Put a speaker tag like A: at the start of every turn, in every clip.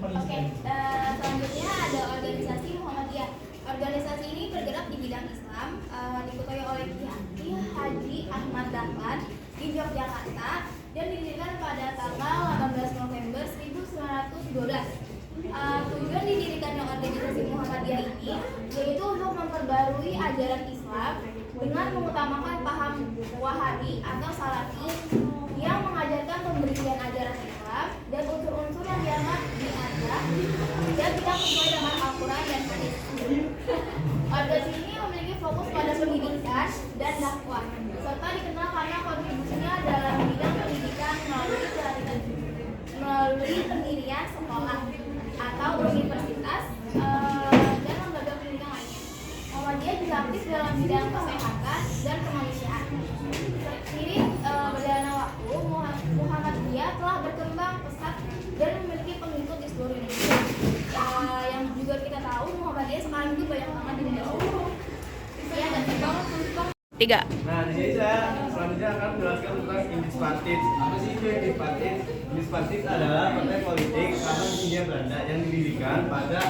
A: Oke, selanjutnya ada organisasi Muhammadiyah. Organisasi ini bergerak di bidang Islam, diketuai oleh Kiai Haji Ahmad Dahlan di Yogyakarta dan didirikan pada tanggal 18 November 1912. Tujuan didirikannya organisasi Muhammadiyah ini yaitu untuk memperbarui ajaran Islam dengan mengutamakan paham Wahabi atau Salafi yang mengajarkan pemberian ajaran Islam dan unsur-unsur yang dianggap biadab dan tidak sesuai dengan Al-Quran dan Hadis. Organisasi ini memiliki fokus pada pendidikan dan dakwah, serta dikenal karena kontribusinya dalam bidang pendidikan melalui pendirian sekolah atau universitas dan lembaga pendidikan lainnya. Muhammadiyah juga aktif dalam bidang kesehatan dan kemanusiaan. Seiring berjalannya waktu, Muhammadiyah telah berkembang pesat dan memiliki pengikut di seluruh Indonesia. Yang juga kita tahu Muhammadiyah sekarang itu banyak banget di Indonesia. Ya, dan
B: Tiga.
C: Nah, di sini saya selanjutnya akan menjelaskan tentang Indispartit. Apa sih itu Indispartit? Indispartit adalah partai politik asal Hindia Belanda yang didirikan pada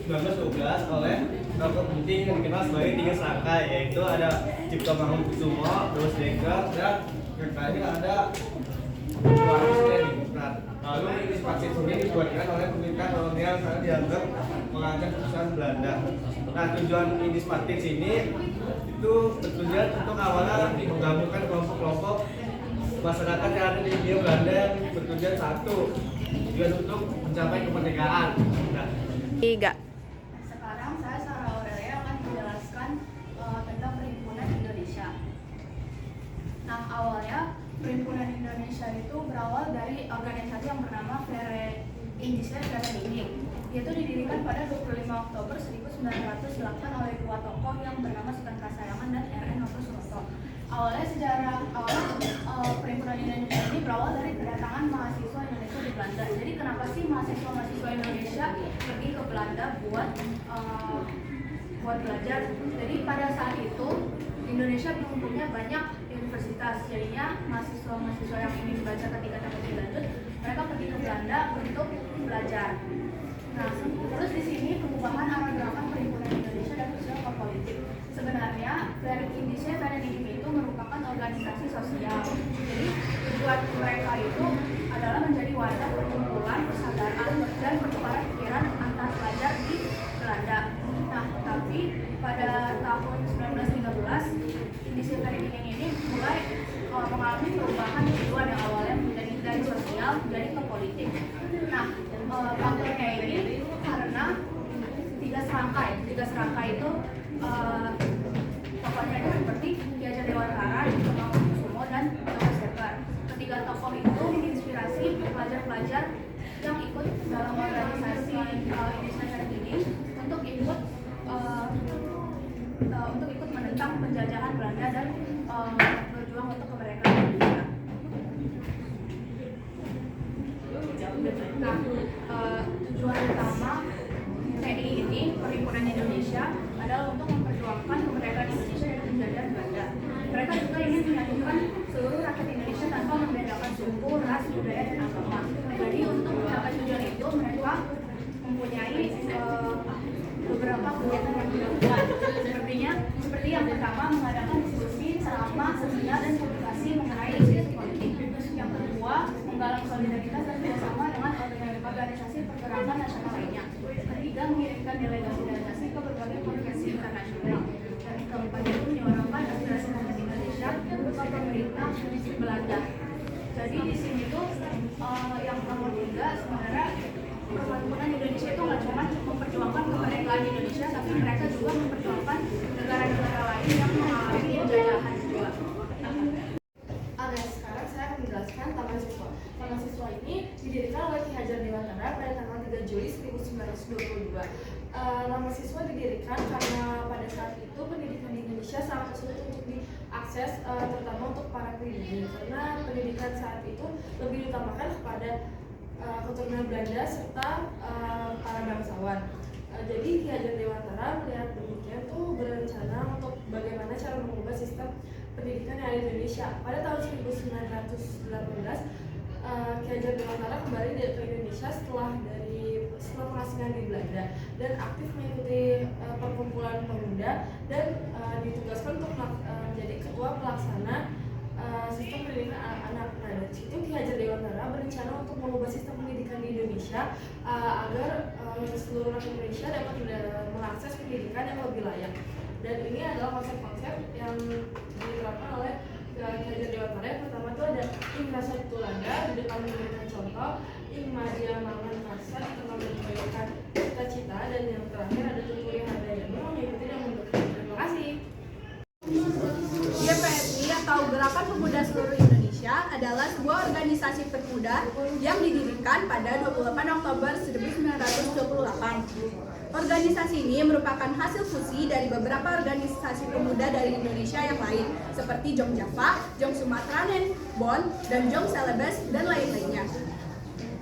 C: 1912 oleh tokoh penting yang dikenal sebagai tiga serangkai, yaitu ada Cipto Mangunkusumo, terus Dekker, dan yang terakhir ada Demokrat. Lalu Indispartit ini dibuatkan oleh pemerintah kolonial karena dianggap mengangkat keputusan Belanda. Nah, tujuan Indispartit ini itu bertujuan untuk awalnya menggabungkan kelompok-kelompok masyarakat yang ada di Hindia Belanda yang bertujuan satu, tujuan untuk mencapai kemerdekaan. Nah,
B: Tiga.
A: sekarang saya Sarah Aurelia akan menjelaskan tentang Perhimpunan Indonesia. Nah, awalnya Perhimpunan Indonesia itu berawal dari organisasi yang bernama Indische Vereniging, yaitu didirikan pada 25 Oktober 1908 oleh dua tokoh yang bernama Sultan Kasayangan dan R.N. Noto Suroto. Awalnya sejarah Perhimpunan Indonesia ini berawal dari kedatangan mahasiswa Indonesia di Belanda. Jadi kenapa sih mahasiswa Indonesia pergi ke Belanda buat belajar? Jadi pada saat itu Indonesia belum punya banyak universitas, jadinya mahasiswa yang ingin belajar ketika lebih lanjut mereka pergi ke Belanda untuk belajar. Nah, terus di sini perubahan arah gerakan Perhimpunan Indonesia dan sosial ke politik. Sebenarnya Indische Vereniging itu merupakan organisasi sosial. Jadi tujuan mereka itu adalah menjadi wadah perkumpulan, persaudaraan dan pertukaran pikiran antar pelajar di Belanda. Nah, tapi pada tahun 1913 Indische Vereniging ini mulai mengalami perubahan tujuan yang awalnya menjadi dari sosial menjadi ke politik. Nah, faktornya ini karena tiga serangkai itu tokohnya itu seperti Ki Hajar Dewantara, Cipto Mangunkusumo dan Thomas Dekker. Ketiga tokoh itu menginspirasi pelajar-pelajar yang ikut dalam organisasi Indische Vereniging untuk ikut menentang penjajahan Belanda dan berjuang untuk kemerdekaan Indonesia. Nah, tujuan utama PI ini, Perhimpunan Indonesia, adalah untuk memperjuangkan kemerdekaan Indonesia dari penjajahan Belanda. Mereka juga ingin menyatukan seluruh rakyat Indonesia tanpa membedakan suku, ras, budaya, dan agama. Jadi untuk mencapai tujuan itu, mereka mempunyai beberapa kegiatan yang dilakukan. Seperti yang pertama, mengadakan diskusi, ceramah, seminar, dan publikasi mengenai isu politik. Yang kedua, menggalang solidaritas dan kerjasama dengan organisasi pergerakan nasional lainnya. Ketiga, mengirimkan delegasi ke berbagai konferensi internasional. Dan keempat itu menyuarakan aspirasi rakyat Indonesia ke pemerintah Belanda. Jadi di sini tuh yang nomor 3 sebenarnya Perhimpunan Indonesia itu nggak cuma memperjuangkan kemerdekaan Indonesia, tapi mereka juga memperjuangkan negara-negara lain yang mengalami penjajahan juga. Oke, sekarang saya akan menjelaskan Taman Siswa. Taman Siswa ini didirikan oleh Ki Hajar Dewantara pada tanggal 3 Juli 1922. Nama siswa didirikan karena pada saat itu pendidikan di Indonesia sangat sulit untuk diakses, terutama untuk para pribumi, karena pendidikan saat itu lebih diutamakan kepada keturunan Belanda serta para bangsawan. Jadi Ki Hajar Dewantara melihat demikian tuh berencana untuk bagaimana cara mengubah sistem pendidikan yang ada di Indonesia. Pada tahun 1918 Ki Hajar Dewantara kembali ke Indonesia setelah
D: pengasingan di Belanda dan aktif mengikuti perkumpulan pemuda dan ditugaskan untuk menjadi ketua pelaksana sistem pendidikan anak-anak. Nah, dari situ Ki Hajar Dewantara berencana untuk mengubah sistem pendidikan di Indonesia agar seluruh rakyat Indonesia dapat mengakses pendidikan yang lebih layak. Dan ini adalah konsep-konsep yang diterapkan oleh Ki Hajar Dewantara. Yang pertama itu ada Ing Rasa Tulada di depan memberikan contoh, Ing Madia Mangan Rasa tentang memberikan cita-cita, dan yang terakhir ada Tuturi Handayani mengikuti dan mendukung. Terima kasih.
E: GPSI atau Gerakan Pemuda Seluruh Indonesia adalah sebuah organisasi pemuda yang didirikan pada 28 Oktober 1928. Organisasi ini merupakan hasil fusi dari beberapa organisasi pemuda dari Indonesia yang lain, seperti Jong Java, Jong Sumatranen, Bon, dan Jong Celebes, dan lain-lainnya.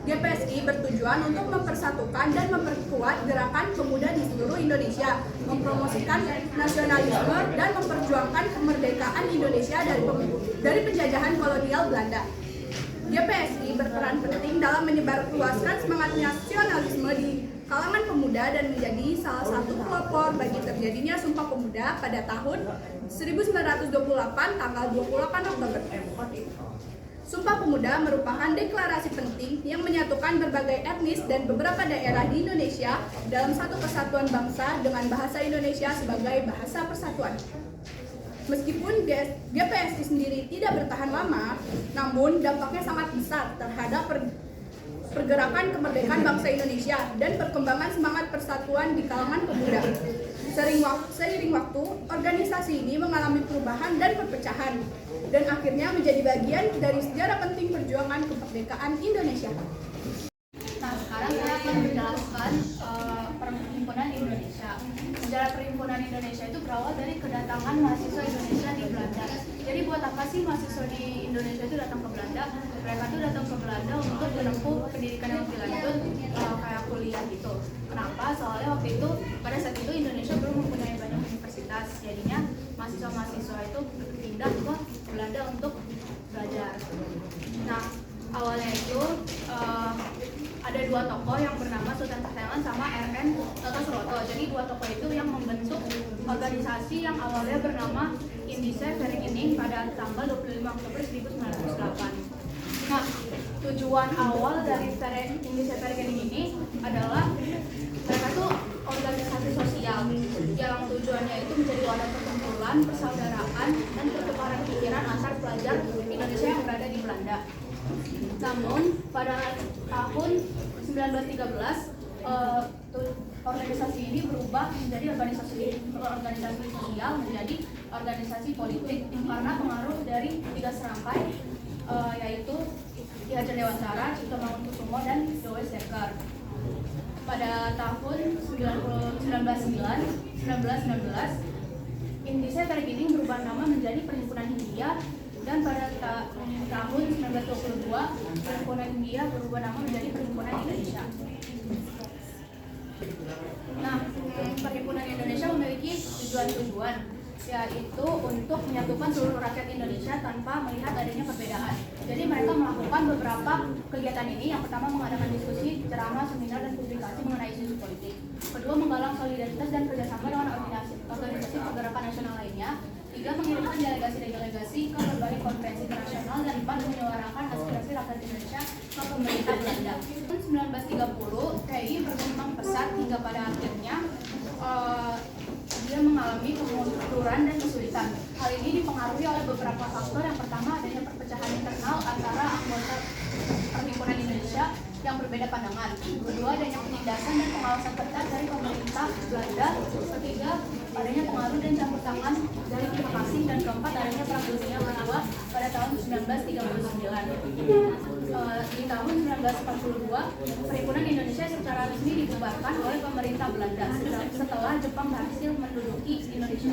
E: GPSI bertujuan untuk mempersatukan dan memperkuat gerakan pemuda di seluruh Indonesia, mempromosikan nasionalisme dan memperjuangkan kemerdekaan Indonesia dari penjajahan kolonial Belanda. GPSI berperan penting dalam menyebarluaskan semangat nasionalisme di kalangan pemuda dan menjadi salah satu pelopor bagi terjadinya Sumpah Pemuda pada tahun 1928 tanggal 28 Oktober. Sumpah Pemuda merupakan deklarasi penting yang menyatukan berbagai etnis dan beberapa daerah di Indonesia dalam satu kesatuan bangsa dengan bahasa Indonesia sebagai bahasa persatuan. Meskipun GPSI sendiri tidak bertahan lama, namun dampaknya sangat besar terhadap pergerakan kemerdekaan bangsa Indonesia dan perkembangan semangat persatuan di kalangan pemuda. Seiring waktu, organisasi ini mengalami perubahan dan perpecahan, dan akhirnya menjadi bagian dari sejarah penting perjuangan kemerdekaan Indonesia.
A: Nah, sekarang saya akan menjelaskan Perhimpunan Indonesia. Sejarah Perhimpunan Indonesia itu berawal dari kedatangan mahasiswa Indonesia di Belanda. Jadi buat apa sih mahasiswa di Indonesia itu datang ke Belanda? Mereka tuh datang ke Belanda untuk menempuh pendidikan yang lebih lanjut, kayak kuliah gitu. Kenapa? Soalnya waktu itu, pada saat itu Indonesia belum mempunyai banyak universitas. Jadinya mahasiswa-mahasiswa itu pindah ke Belanda untuk belajar. Nah, awalnya itu ada dua tokoh yang bernama Sultan Ketengan sama RN Toto Suroto. Jadi dua tokoh itu yang membentuk organisasi yang awalnya bernama Indische Vereniging pada tanggal 25 Oktober 1908. Nah, tujuan awal dari Indische Vereniging ini adalah mereka itu organisasi sosial yang tujuannya itu menjadi wadah perkumpulan, persaudaraan, dan pertukaran pikiran antar pelajar Indonesia yang berada di Belanda. Namun pada tahun 1913 organisasi ini berubah menjadi organisasi sosial menjadi organisasi politik karena pengaruh dari tiga serangkai yaitu Ki Hajar Dewantara, Cipto Mangunkusumo, dan Joe Dekker. Pada tahun 1919 Indische Vereniging berubah nama menjadi Perhimpunan Hindia, dan pada tahun 1922 Perhimpunan Hindia berubah nama menjadi Perhimpunan Indonesia. Nah, Perhimpunan Indonesia memiliki tujuan-tujuan, yaitu untuk menyatukan seluruh rakyat Indonesia tanpa melihat adanya perbedaan. Jadi mereka melakukan beberapa kegiatan ini. Yang pertama, mengadakan diskusi, ceramah, seminar, dan publikasi mengenai isu politik. Kedua, menggalang solidaritas dan kerjasama dengan organisasi pergerakan nasional lainnya. Tiga, mengirimkan delegasi-delegasi ke berbagai konferensi internasional. Dan empat, menyuarakan aspirasi rakyat Indonesia ke pemerintah Belanda. Tahun 1930, TI berkembang pesat hingga pada akhirnya dia mengalami kemunduran dan kesulitan. Hal ini dipengaruhi oleh beberapa faktor. Yang pertama, adanya perpecahan internal antara anggota Perhimpunan Indonesia yang berbeda pandangan. Kedua, adanya penindasan dan pengawasan ketat dari pemerintah Belanda. Ketiga, adanya pengaruh dan campur tangan dari pihak asing. Dan keempat, adanya Perang Dunia Kedua pada tahun 1939. Di tahun 1942, Perhimpunan Indonesia secara resmi dibubarkan oleh pemerintah Belanda setelah Jepang berhasil menduduki Indonesia.